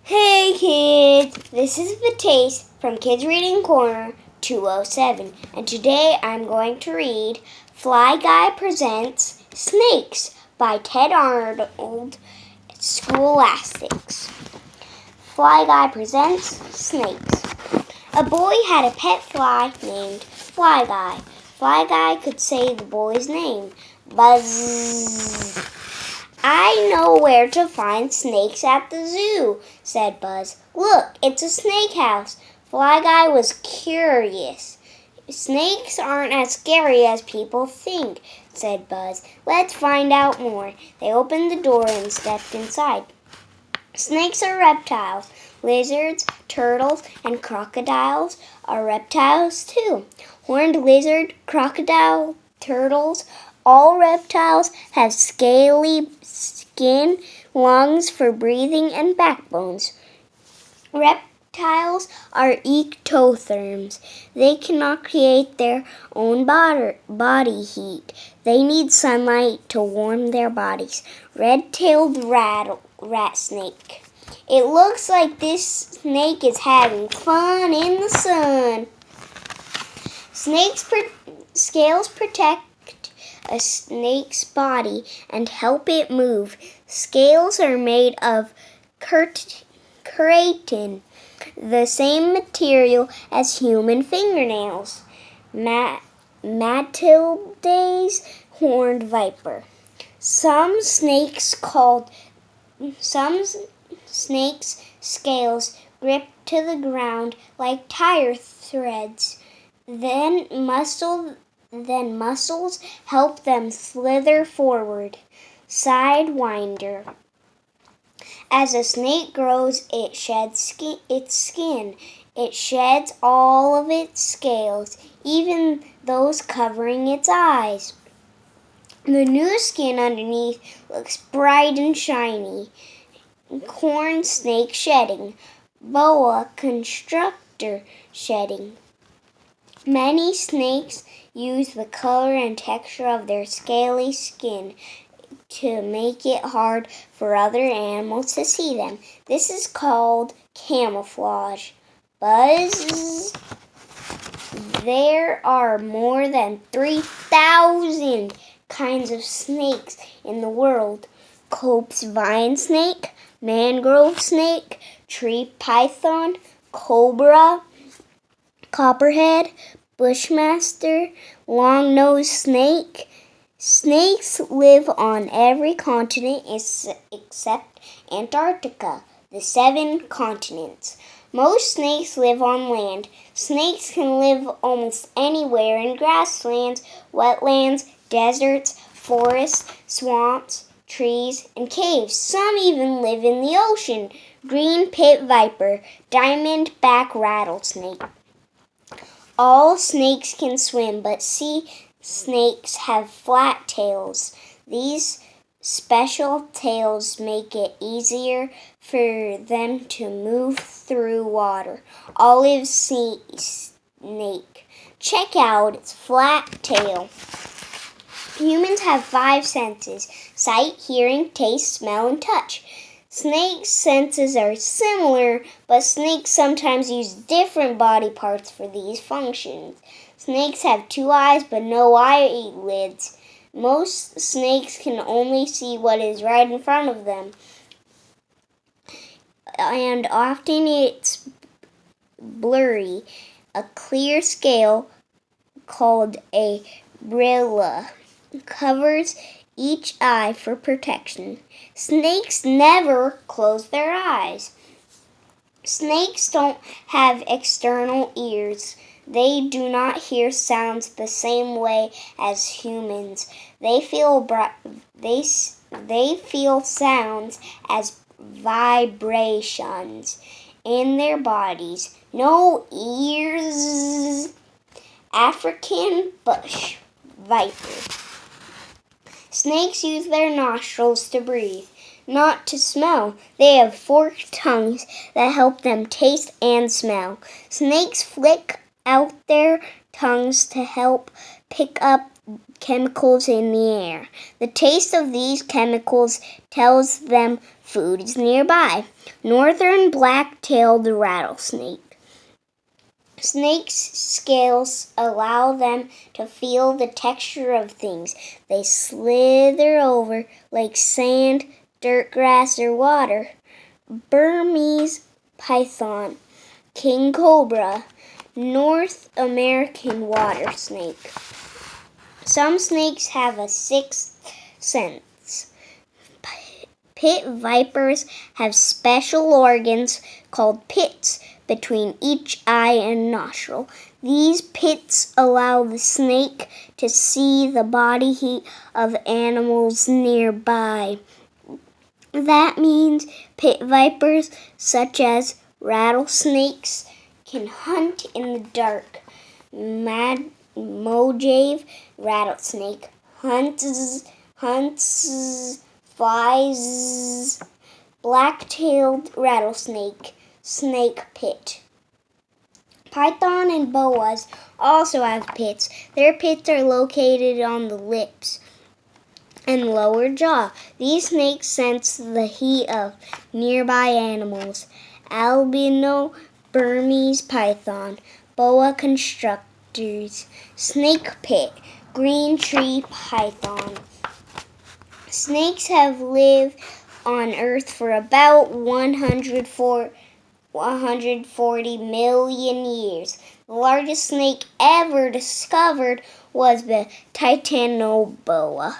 Hey kids, this is the Taste from Kids Reading Corner 207, and today I'm going to read Fly Guy Presents Snakes by Ted Arnold, Scholastics. Fly Guy Presents Snakes. A boy had a pet fly named Fly Guy. Fly Guy could say the boy's name. Buzz. I know where to find snakes at the zoo, said Buzz. Look, it's a snake house. Fly Guy was curious. Snakes aren't as scary as people think, said Buzz. Let's find out more. They opened the door and stepped inside. Snakes are reptiles. Lizards, turtles, and crocodiles are reptiles too. Horned lizard, crocodile, turtles, all reptiles have scaly skin, lungs for breathing, and backbones. Reptiles are ectotherms. They cannot create their own body heat. They need sunlight to warm their bodies. Red-tailed rat snake. It looks like this snake is having fun in the sun. Scales protect a snake's body and help it move. Scales are made of keratin, the same material as human fingernails. Matilda's horned viper. Some snakes' scales grip to the ground like tire threads. Then muscles help them slither forward. Sidewinder. As a snake grows, it sheds its skin. It sheds all of its scales, even those covering its eyes. The new skin underneath looks bright and shiny. Corn snake shedding. Boa constrictor shedding. Many snakes use the color and texture of their scaly skin to make it hard for other animals to see them. This is called camouflage. Buzz. There are more than 3,000 kinds of snakes in the world. Cope's vine snake, mangrove snake, tree python, cobra, copperhead, bushmaster, long-nosed snake. Snakes live on every continent except Antarctica, the 7 continents. Most snakes live on land. Snakes can live almost anywhere in grasslands, wetlands, deserts, forests, swamps, trees, and caves. Some even live in the ocean. Green pit viper, diamondback rattlesnake. All snakes can swim, but sea snakes have flat tails. These special tails make it easier for them to move through water. Olive sea snake. Check out its flat tail. Humans have 5 senses: sight, hearing, taste, smell, and touch. Snakes' senses are similar, but snakes sometimes use different body parts for these functions. Snakes have 2 eyes but no eyelids. Most snakes can only see what is right in front of them, and often it's blurry. A clear scale, called a brilla, covers each eye for protection. Snakes never close their eyes. Snakes don't have external ears. They do not hear sounds the same way as humans. They feel sounds as vibrations in their bodies. No ears. African bush viper. Snakes use their nostrils to breathe, not to smell. They have forked tongues that help them taste and smell. Snakes flick out their tongues to help pick up chemicals in the air. The taste of these chemicals tells them food is nearby. Northern black-tailed rattlesnake. Snakes' scales allow them to feel the texture of things. They slither over like sand, dirt, grass, or water. Burmese python. King cobra. North American water snake. Some snakes have a sixth sense. Pit vipers have special organs called pits between each eye and nostril. These pits allow the snake to see the body heat of animals nearby. That means pit vipers, such as rattlesnakes, can hunt in the dark. Mojave rattlesnake hunts, flies. Black-tailed rattlesnake, snake pit. Python and boas also have pits. Their pits are located on the lips and lower jaw. These snakes sense the heat of nearby animals. Albino Burmese python, boa constrictors, snake pit, green tree python. Snakes have lived on Earth for about 140 million years. The largest snake ever discovered was the titanoboa.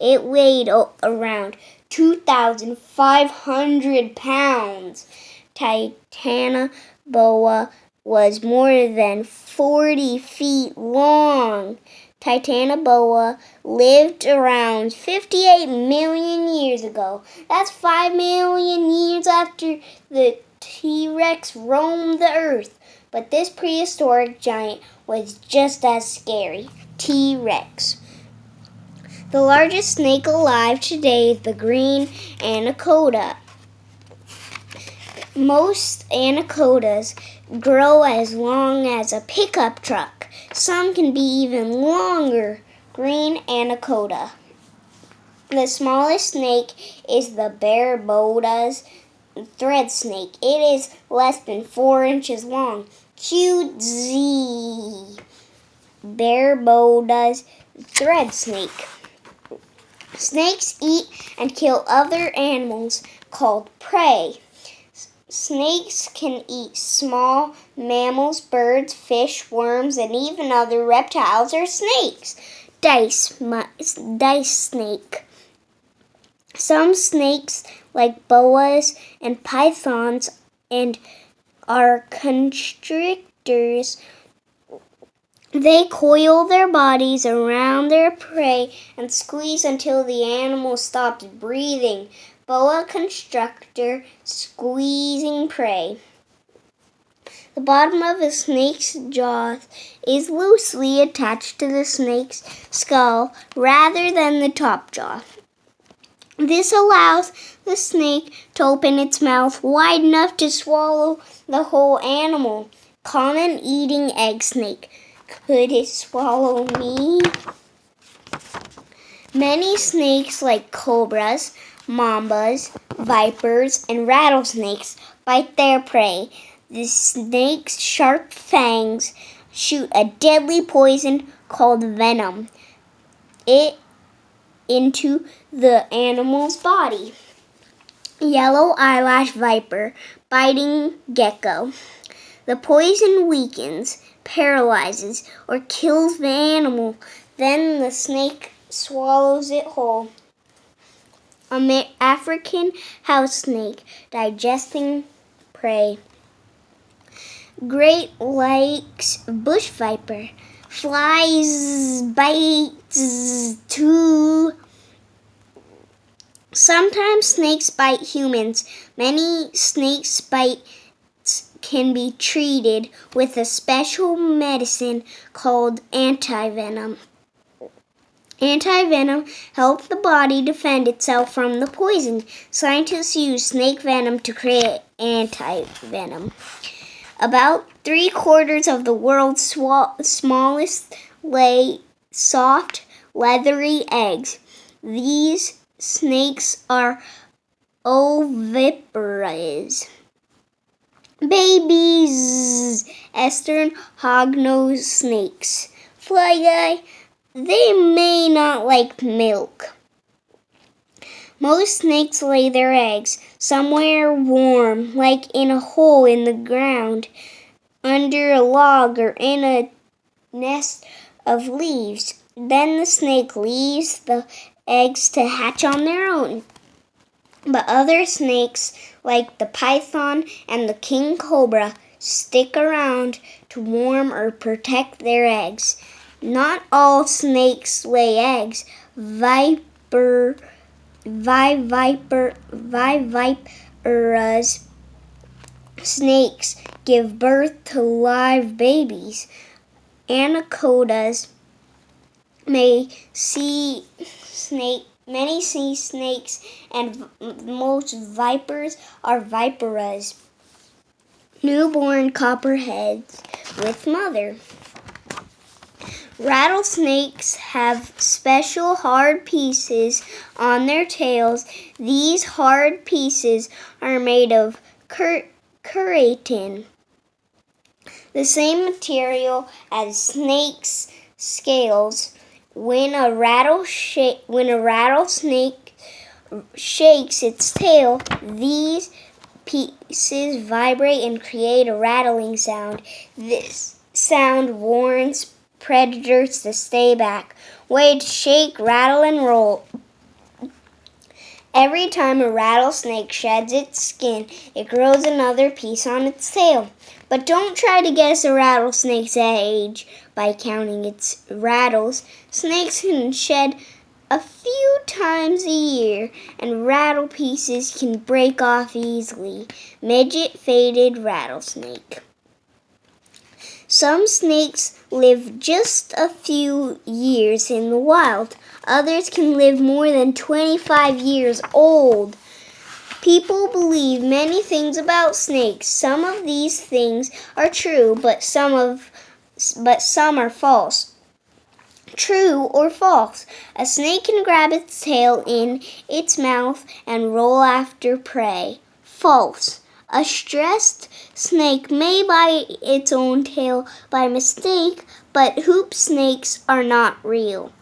It weighed around 2,500 pounds. Titanoboa was more than 40 feet long. Titanoboa lived around 58 million years ago. That's 5 million years after the T-Rex roamed the earth. But this prehistoric giant was just as scary. T-Rex. The largest snake alive today is the green anaconda. Most anacondas grow as long as a pickup truck. Some can be even longer. Green anaconda. The smallest snake is the Barbuda's thread snake. It is less than 4 inches long. QZ. Barbuda's thread snake. Snakes eat and kill other animals called prey. Snakes can eat small mammals, birds, fish, worms, and even other reptiles or snakes. Dice snake. Some snakes, like boas and pythons, and are constrictors. They coil their bodies around their prey and squeeze until the animal stops breathing. Boa constrictor, squeezing prey. The bottom of a snake's jaw is loosely attached to the snake's skull rather than the top jaw. This allows the snake to open its mouth wide enough to swallow the whole animal. Common eating egg snake. Could it swallow me? Many snakes, like cobras, mambas, vipers, and rattlesnakes, bite their prey. The snake's sharp fangs shoot a deadly poison called venom into the animal's body. Yellow eyelash viper, biting gecko. The poison weakens, paralyzes, or kills the animal. Then the snake swallows it whole. African house snake, digesting prey. Great Lakes bush viper, flies, bites too. Sometimes snakes bite humans. Many snakes bites can be treated with a special medicine called antivenom. Antivenom helps the body defend itself from the poison. Scientists use snake venom to create antivenom. About 3/4 of the world's smallest lay soft, leathery eggs. These snakes are oviparous. Babies, Eastern hognose snakes. Fly guy, they may not like milk. Most snakes lay their eggs somewhere warm, like in a hole in the ground, under a log, or in a nest of leaves. Then the snake leaves the eggs to hatch on their own. But other snakes, like the python and the king cobra, stick around to warm or protect their eggs. Not all snakes lay eggs. Viviparous snakes give birth to live babies. Anacondas many sea snakes, and most vipers are viperas. Newborn copperheads with mother. Rattlesnakes have special hard pieces on their tails. These hard pieces are made of keratin, the same material as snakes' scales. When a rattlesnake shakes its tail, these pieces vibrate and create a rattling sound. This sound warns predators to stay back. Way to shake, rattle, and roll. Every time a rattlesnake sheds its skin, it grows another piece on its tail. But don't try to guess a rattlesnake's age by counting its rattles. Snakes can shed a few times a year, and rattle pieces can break off easily. Midget faded rattlesnake. Some snakes live just a few years in the wild. Others can live more than 25 years old. People believe many things about snakes. Some of these things are true, but some are false. True or false? A snake can grab its tail in its mouth and roll after prey. False. A stressed snake may bite its own tail by mistake, but hoop snakes are not real.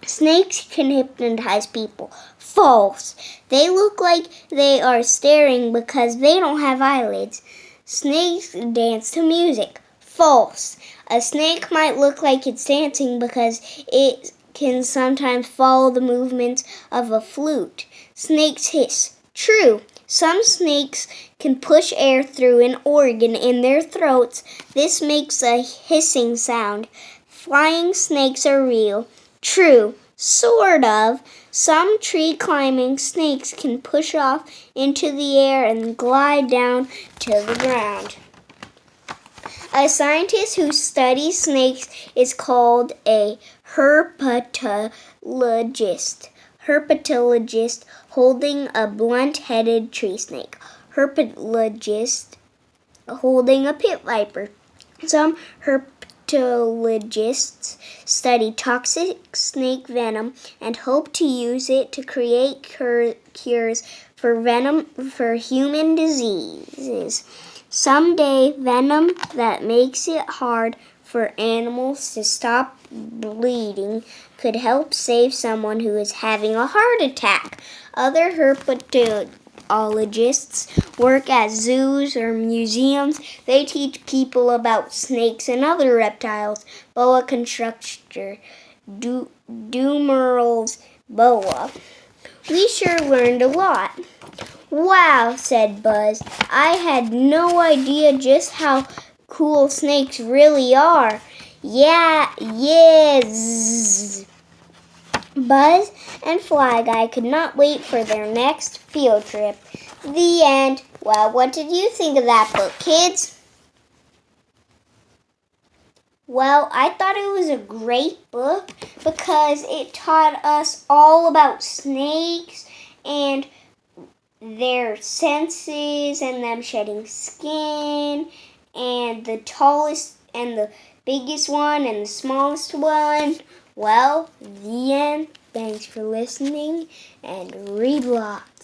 Snakes can hypnotize people. False. They look like they are staring because they don't have eyelids. Snakes dance to music. False. A snake might look like it's dancing because it can sometimes follow the movements of a flute. Snakes hiss. True. Some snakes can push air through an organ in their throats. This makes a hissing sound. Flying snakes are real. True. Sort of. Some tree-climbing snakes can push off into the air and glide down to the ground. A scientist who studies snakes is called a herpetologist. Herpetologist holding a blunt-headed tree snake. Herpetologist holding a pit viper. Some herpetologists study toxic snake venom and hope to use it to create cures for human diseases. Someday, venom that makes it hard for animals to stop bleeding could help save someone who is having a heart attack. Other herpetologists work at zoos or museums. They teach people about snakes and other reptiles. Boa constrictor, Dumeral's boa. We sure learned a lot. Wow, said Buzz. I had no idea just how cool snakes really are. Yes. Buzz and Fly Guy could not wait for their next field trip. The end. Well, what did you think of that book, kids? Well, I thought it was a great book because it taught us all about snakes and their senses and them shedding skin and the tallest and the biggest one and the smallest one. Well, the end. Thanks for listening, and read lots.